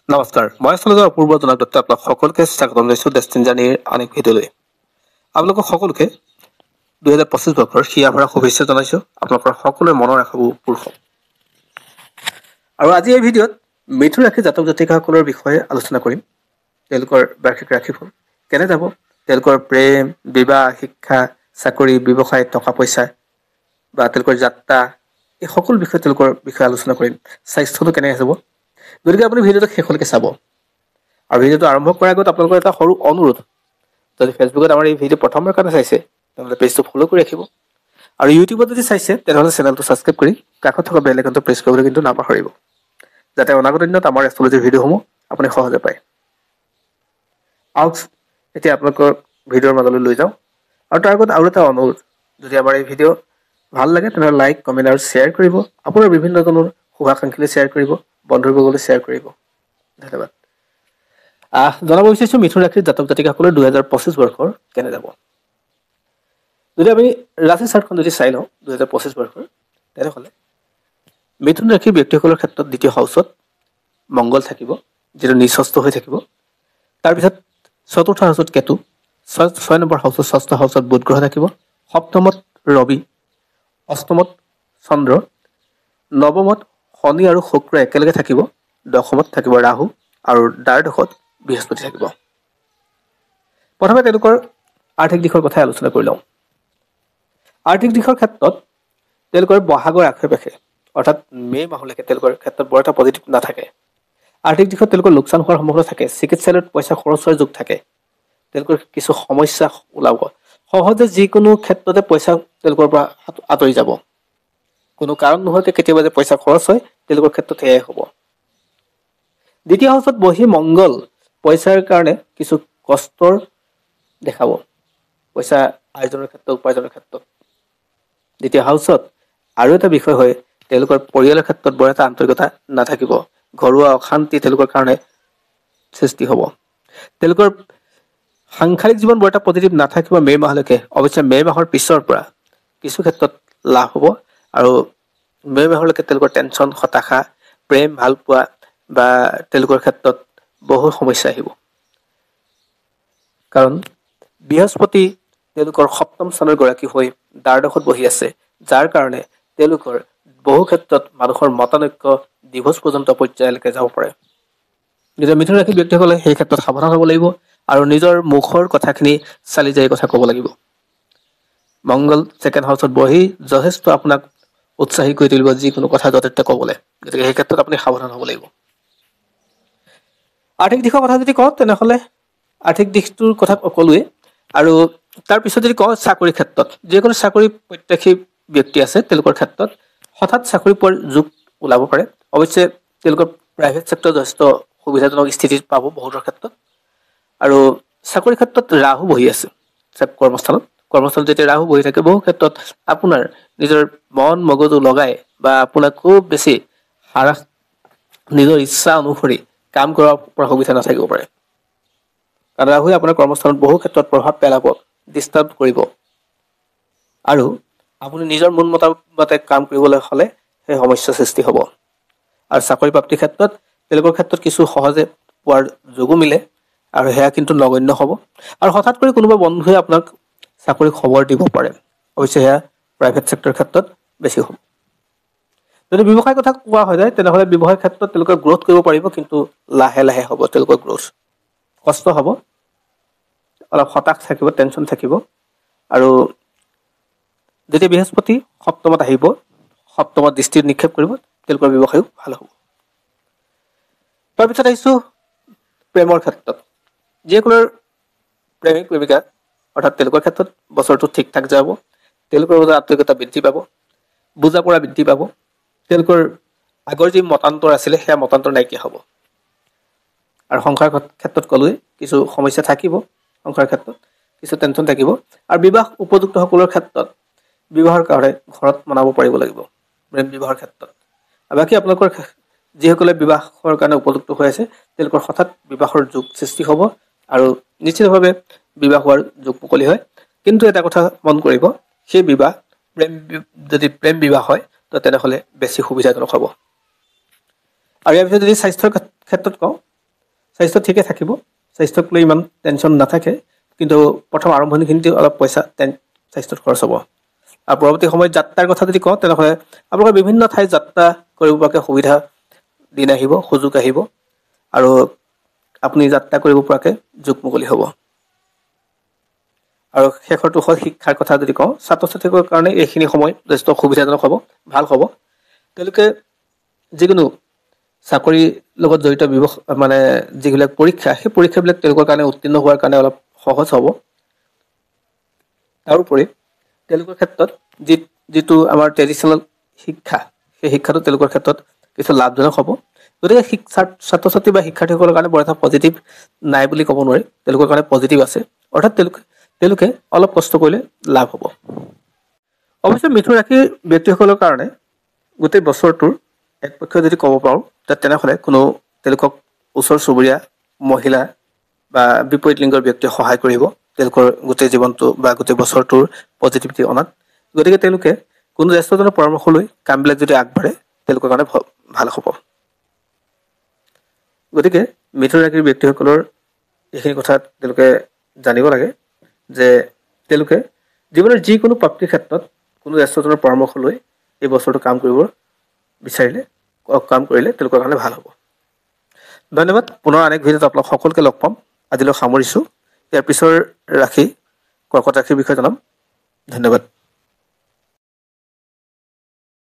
নমস্কাৰ, মই আচলতে অপূৰ্ব জনক দত্ত আপোনাক সকলোকে স্বাগতম জনাইছোঁ ডেষ্টিন জাৰ্ণিৰ আন এক ভিডিঅ'লৈ। আপোনালোকক সকলোকে 2025 বৰ্ষৰ হিয়া ভৰা শুভেচ্ছা জনাইছোঁ। আপোনালোকৰ সকলোৰে মনৰ আশাবোৰ পূৰ হওক। আৰু আজি এই ভিডিঅ'ত মিথুন ৰাশিৰ জাতক জাতিকাসকলৰ বিষয়ে আলোচনা কৰিম। তেওঁলোকৰ বাৰ্ষিক ৰাশিফল কেনে যাব, তেওঁলোকৰ প্ৰেম, বিবাহ, শিক্ষা, চাকৰি, ব্যৱসায়, টকা পইচা বা তেওঁলোকৰ যাত্ৰা, এই সকলো বিষয়ে তেওঁলোকৰ বিষয়ে আলোচনা কৰিম। স্বাস্থ্যটো কেনেকৈ যাব, গতিকে আপুনি ভিডিঅ'টো শেষলৈকে চাব। আৰু ভিডিঅ'টো আৰম্ভ কৰাৰ আগত আপোনালোকৰ এটা সৰু অনুৰোধ, যদি ফেচবুকত আমাৰ এই ভিডিঅ' প্ৰথমবাৰ কাৰণে চাইছে তেনেহ'লে পেজটো ফ'ল' কৰি ৰাখিব। আৰু ইউটিউবত যদি চাইছে তেনেহ'লে চেনেলটো ছাবস্ক্ৰাইব কৰি কাষত থকা বেল আইকনটো প্ৰেছ কৰিবলৈ কিন্তু নাপাহৰিব, যাতে অনাগত দিনত আমাৰ এষ্ট্ৰলজিৰ ভিডিঅ'সমূহ আপুনি সহজে পায়। আহক এতিয়া আপোনালোকৰ ভিডিঅ'ৰ মাজলৈ লৈ যাওঁ। আৰু তাৰ আগত আৰু এটা অনুৰোধ, যদি আমাৰ এই ভিডিঅ' ভাল লাগে তেনেহ'লে লাইক, কমেণ্ট আৰু শ্বেয়াৰ কৰিব। আপোনাৰ বিভিন্নজনৰ শুভাকাংক্ষীলৈ শ্বেয়াৰ কৰিব, বন্ধুবৰ্গলৈ শ্বেয়াৰ কৰিব। ধন্যবাদ। জনাব বিচাৰিছোঁ মিথুন ৰাশিৰ জাতক জাতিকাসকলৰ 2025 বৰ্ষৰ কেনে যাব। যদি আমি ৰাশি চাৰ্টখন যদি চাই লওঁ 2025 বৰ্ষৰ, তেনেহ'লে মিথুন ৰাশিৰ ব্যক্তিসকলৰ ক্ষেত্ৰত দ্বিতীয় হাউচত মংগল থাকিব, যিটো নিঃস্বস্থ হৈ থাকিব। তাৰপিছত চতুৰ্থ হাউচত কেতু, 6 নম্বৰ হাউচত ষষ্ঠ হাউচত বুধ গ্ৰহ থাকিব, সপ্তমত ৰবি, অষ্টমত চন্দ্ৰ, নৱমত শনি আৰু শুক্ৰ একেলগে থাকিব, দশমত থাকিব ৰাহু আৰু দ্বাদশত বৃহস্পতি থাকিব। প্ৰথমে তেওঁলোকৰ আৰ্থিক দিশৰ কথাই আলোচনা কৰি লওঁ। আৰ্থিক দিশৰ ক্ষেত্ৰত তেওঁলোকৰ বহাগৰ আশে পাশে অৰ্থাৎ মে' মাহলৈকে তেওঁলোকৰ ক্ষেত্ৰত বৰ এটা পজিটিভ নাথাকে। আৰ্থিক দিশত তেওঁলোকৰ লোকচান হোৱাৰ সম্ভাৱনা থাকে, চিকিৎসালয়ত পইচা খৰচ হোৱাৰ যোগ থাকে, তেওঁলোকৰ কিছু সমস্যা ওলাব, সহজে যিকোনো ক্ষেত্ৰতে পইচা তেওঁলোকৰ পৰা আঁতৰি যাব। কোনো কাৰণ নোহোৱাকৈ কেতিয়াবা যে পইচা খৰচ হয়, তেওঁলোকৰ ক্ষেত্ৰত সেয়াই হ'ব। দ্বিতীয় হাউচত বহি মংগল পইচাৰ কাৰণে কিছু কষ্টৰ দেখাব, পইচা আৰ্জনৰ ক্ষেত্ৰত, উপাৰ্জনৰ ক্ষেত্ৰত। দ্বিতীয় হাউচত আৰু এটা বিষয় হয়, তেওঁলোকৰ পৰিয়ালৰ ক্ষেত্ৰত বৰ এটা আন্তৰিকতা নাথাকিব, ঘৰুৱা অশান্তি তেওঁলোকৰ কাৰণে সৃষ্টি হ'ব। তেওঁলোকৰ সাংসাৰিক জীৱন বৰ এটা পজিটিভ নাথাকিব মে' মাহলৈকে। অৱশ্যে মে' মাহৰ পিছৰ পৰা কিছু ক্ষেত্ৰত লাভ হ'ব, আৰু মে' মাহলৈকে তেওঁলোকৰ টেনচন, হতাশা, প্ৰেম, ভালপোৱা বা তেওঁলোকৰ ক্ষেত্ৰত বহু সমস্যা আহিব। কাৰণ বৃহস্পতি তেওঁলোকৰ সপ্তম স্থানৰ গৰাকী হৈ দ্বাদশত বহি আছে, যাৰ কাৰণে তেওঁলোকৰ বহু ক্ষেত্ৰত মানুহৰ মতানৈক্য ডিভোৰ্চ পৰ্যন্ত পৰ্যায়লৈকে যাব পাৰে। নিজৰ মিথুন ৰাশিৰ ব্যক্তিসকলে সেই ক্ষেত্ৰত সাৱধান হ'ব লাগিব আৰু নিজৰ মুখৰ কথাখিনি চালি জাৰি কথা ক'ব লাগিব। মংগল ছেকেণ্ড হাউচত বহি যথেষ্ট আপোনাক উৎসাহী কৰি তুলিব যিকোনো কথা যথেষ্ট ক'বলৈ, গতিকে সেই ক্ষেত্ৰত আপুনি সাৱধান হ'ব লাগিব। আৰ্থিক দিশৰ কথা যদি কওঁ তেনেহ'লে আৰ্থিক দিশটোৰ কথা ক'লোৱেই। আৰু তাৰপিছত যদি কওঁ চাকৰিৰ ক্ষেত্ৰত, যিকোনো চাকৰি প্ৰত্যাশী ব্যক্তি আছে তেওঁলোকৰ ক্ষেত্ৰত হঠাৎ চাকৰি পোৱাৰ যোগ ওলাব পাৰে। অৱশ্যে তেওঁলোকৰ প্ৰাইভেট ছেক্টৰ যথেষ্ট সুবিধাজনক স্থিতিত পাব বহুতৰ ক্ষেত্ৰত। আৰু চাকৰিৰ ক্ষেত্ৰত ৰাহু বহি আছে কৰ্মস্থানত যেতিয়া ৰাহু বহি থাকে, বহু ক্ষেত্ৰত আপোনাৰ নিজৰ মন মগজু লগাই বা আপোনাক খুব বেছি নিজৰ ইচ্ছা অনুসৰি কাম কৰাৰ পৰা সুবিধা নাথাকিব পাৰে। কাৰণ ৰাহুৱে আপোনাৰ কৰ্মস্থানত বহু ক্ষেত্ৰত প্ৰভাৱ পেলাব, ডিষ্টাৰ্ব কৰিব, আৰু আপুনি নিজৰ মন মতে কাম কৰিবলৈ হ'লে সেই সমস্যাৰ সৃষ্টি হ'ব। আৰু চাকৰি প্ৰাপ্তিৰ ক্ষেত্ৰত তেওঁলোকৰ ক্ষেত্ৰত কিছু সহজে পোৱাৰ যোগো মিলে, আৰু সেয়া কিন্তু নগণ্য হ'ব। আৰু হঠাৎ কৰি কোনোবা বন্ধুৱে আপোনাক চাকৰি খবৰ দিব পাৰে, অৱশ্যে সেয়া প্ৰাইভেট ছেক্টৰৰ ক্ষেত্ৰত বেছি হ'ব। যদি ব্যৱসায়ৰ কথা কোৱা হৈ যায় তেনেহ'লে ব্যৱসায়ৰ ক্ষেত্ৰত তেওঁলোকে গ্ৰ'থ কৰিব পাৰিব, কিন্তু লাহে লাহে হ'ব তেওঁলোকৰ গ্ৰ'থ, কষ্ট হ'ব, অলপ হতাশ থাকিব, টেনচন থাকিব। আৰু যেতিয়া বৃহস্পতি সপ্তমত আহিব, সপ্তমত দৃষ্টি নিক্ষেপ কৰিব, তেওঁলোকৰ ব্যৱসায়ো ভাল হ'ব। তাৰপিছত আহিছোঁ প্ৰেমৰ ক্ষেত্ৰত। যিসকলৰ প্ৰেমিক প্ৰেমিকা অৰ্থাৎ তেওঁলোকৰ ক্ষেত্ৰত বছৰটো ঠিক ঠাক যাব, তেওঁলোকৰ মাজত আন্তৰিকতা বৃদ্ধি পাব, বুজা পৰা বৃদ্ধি পাব, তেওঁলোকৰ আগৰ যি মতান্তৰ আছিলে সেয়া মতান্তৰ নাইকিয়া হ'ব। আৰু সংসাৰ ক্ষেত্ৰত ক'লোৱে কিছু সমস্যা থাকিব, সংসাৰ ক্ষেত্ৰত কিছু টেনচন থাকিব। আৰু বিবাহ উপযুক্তসকলৰ ক্ষেত্ৰত বিবাহৰ কাৰণে ঘৰত মনাব পাৰিব লাগিব, প্ৰেম বিবাহৰ ক্ষেত্ৰত। আৰু বাকী আপোনালোকৰ যিসকলে বিবাহৰ কাৰণে উপযুক্ত হৈ আছে তেওঁলোকৰ হঠাৎ বিবাহৰ যোগ সৃষ্টি হ'ব, আৰু নিশ্চিতভাৱে বিবাহ হোৱাৰ যোগ মুকলি হয়। কিন্তু এটা কথা মন কৰিব, সেই বিবাহ যদি প্ৰেম বিবাহ হয় তেনেহ'লে বেছি সুবিধাজনক হ'ব। আৰু ইয়াৰ পিছত যদি স্বাস্থ্যৰ ক্ষেত্ৰত কওঁ স্বাস্থ্য ঠিকে থাকিব, স্বাস্থ্যক লৈ ইমান টেনশ্যন নাথাকে, কিন্তু প্ৰথম আৰম্ভণিখিনিতে অলপ পইচা স্বাস্থ্যত খৰচ হ'ব। আৰু পৰৱৰ্তী সময়ত যাত্ৰাৰ কথা যদি কওঁ, তেনেহ'লে আপোনালোকে বিভিন্ন ঠাইত যাত্ৰা কৰিব পৰাকৈ সুবিধা দিন আহিব, সুযোগ আহিব, আৰু আপুনি যাত্ৰা কৰিব পৰাকৈ যুগ মুকলি হ'ব। আৰু শেষৰটো হ'ল শিক্ষাৰ কথা যদি কওঁ, ছাত্ৰ ছাত্ৰীসকলৰ কাৰণে এইখিনি সময় যথেষ্ট সুবিধাজনক হ'ব, ভাল হ'ব। তেওঁলোকে যিকোনো চাকৰিৰ লগত জড়িত মানে যিবিলাক পৰীক্ষা, সেই পৰীক্ষাবিলাক তেওঁলোকৰ কাৰণে উত্তীৰ্ণ হোৱাৰ কাৰণে অলপ সহজ হ'ব। তাৰোপৰি তেওঁলোকৰ ক্ষেত্ৰত যিটো আমাৰ ট্ৰেডিশ্যনেল শিক্ষা, সেই শিক্ষাটো তেওঁলোকৰ ক্ষেত্ৰত কিছু লাভজনক হ'ব। গতিকে ছাত্ৰ ছাত্ৰী বা শিক্ষাৰ্থীসকলৰ কাৰণে বৰ এটা পজিটিভ নাই বুলি ক'ব নোৱাৰি, তেওঁলোকৰ কাৰণে পজিটিভ আছে। অৰ্থাৎ তেওঁলোকে অলপ কষ্ট কৰিলে লাভ হ'ব। অৱশ্যে মিথুন ৰাশিৰ ব্যক্তিসকলৰ কাৰণে গোটেই বছৰটোৰ একপক্ষে যদি ক'ব পাৰোঁ, তেনেহ'লে কোনো তেওঁলোকক ওচৰ চুবুৰীয়া মহিলা বা বিপৰীত লিংগৰ ব্যক্তিয়ে সহায় কৰিব তেওঁলোকৰ গোটেই জীৱনটো বা গোটেই বছৰটোৰ পজিটিভিটি অনাত। গতিকে তেওঁলোকে কোনো জ্যেষ্ঠজনৰ পৰামৰ্শ লৈ কামবিলাক যদি আগবাঢ়ে, তেওঁলোকৰ কাৰণে ভাল হ'ব। গতিকে মিথুন ৰাশিৰ ব্যক্তিসকলৰ এইখিনি কথা তেওঁলোকে জানিব লাগে যে তেওঁলোকে জীৱনৰ যিকোনো প্ৰাপ্তিৰ ক্ষেত্ৰত কোনো জ্যেষ্ঠজনৰ পৰামৰ্শ লৈ এই বছৰটো কাম কৰিলে তেওঁলোকৰ কাৰণে ভাল হ'ব। ধন্যবাদ। পুনৰ আন এক ভিডিঅ'ত আপোনালোক সকলোকে লগ পাম। আজিলৈ সামৰিছোঁ। ইয়াৰ পিছৰ ৰাশি কৰ্কট ৰাশিৰ বিষয়ে জনাম। ধন্যবাদ।